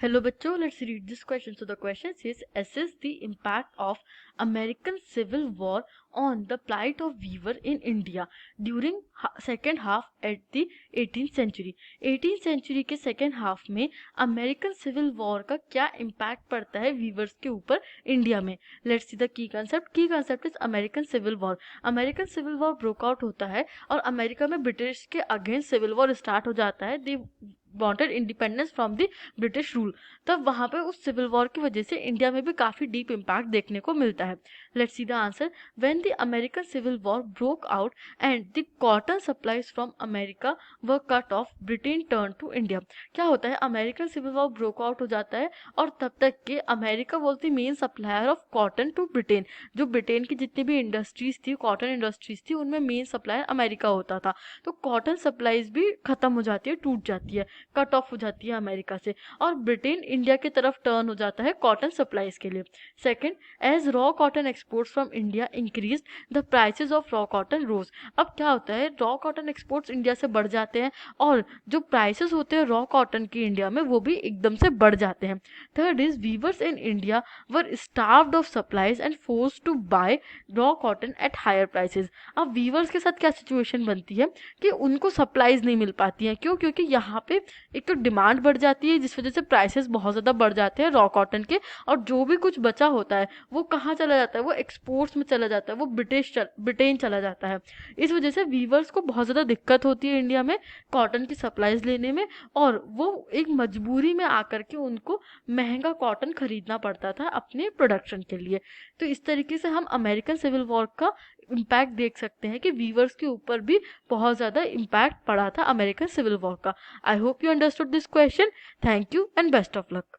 Hello bachcho, let's read this question. So the question says, assess the impact of American Civil War on the plight of weaver in India during second half at the 18th century. 18th century के second half में American Civil War का क्या impact पड़ता है weavers के ऊपर India में. Let's see the key concept. Key concept is American Civil War. American Civil War broke out होता है और अमेरिका में ब्रिटिश के अगेंस्ट सिविल वॉर स्टार्ट हो जाता है. They wanted independence from the British rule. तब वहाँ पे उस सिविल वॉर की वजह से इंडिया में भी काफ़ी डीप इम्पैक्ट देखने को मिलता है. Let's see the answer. When the American civil war broke out and the cotton supplies from America were cut off, Britain turn to India. क्या होता है, American civil war broke out हो जाता है और तब तक के America was the main supplier of cotton to Britain. जो ब्रिटेन की जितनी भी इंडस्ट्रीज थी, कॉटन इंडस्ट्रीज थी, उनमें मेन सप्लायर अमेरिका होता था. तो कॉटन सप्लाईज भी खत्म हो जाती है, टूट जाती है, कट ऑफ हो जाती है अमेरिका से, और ब्रिटेन इंडिया की तरफ टर्न हो जाता है कॉटन सप्लाईज के लिए. Second, as raw cotton exports from India increase the prices of raw cotton rose. अब क्या होता है, रॉ कॉटन एक्सपोर्ट्स इंडिया से बढ़ जाते हैं और जो प्राइसेस होते हैं रॉ कॉटन की इंडिया में वो भी एकदम से बढ़ जाते हैं. Third is weavers in India were starved off supplies and forced to buy raw cotton at higher prices. अब वीवर्स के साथ क्या सिचुएशन बनती है कि उनको सप्लाईज नहीं मिल पाती हैं. क्यों? क्योंकि यहाँ पे एक तो डिमांड बढ़ जाती है जिस वजह से प्राइसेस बहुत ज़्यादा बढ़ जाते हैं रॉ कॉटन के, और जो भी कुछ बचा होता है वो कहाँ चला जाता है, वो एक्सपोर्ट्स में चला जाता है, वो ब्रिटेन चला जाता है. इस वजह से वीवर्स को बहुत ज़्यादा दिक्कत होती है इंडिया में कॉटन की सप्लाईज लेने में, और वो एक मजबूरी में आकर के उनको महंगा कॉटन खरीदना पड़ता था अपने प्रोडक्शन के लिए. तो इस तरीके से हम अमेरिकन सिविल वॉर का इम्पैक्ट देख सकते हैं कि वीवर्स के ऊपर भी बहुत ज़्यादा इम्पैक्ट पड़ा था अमेरिकन सिविल वॉर का. I hope you understood this question. Thank you and best of luck.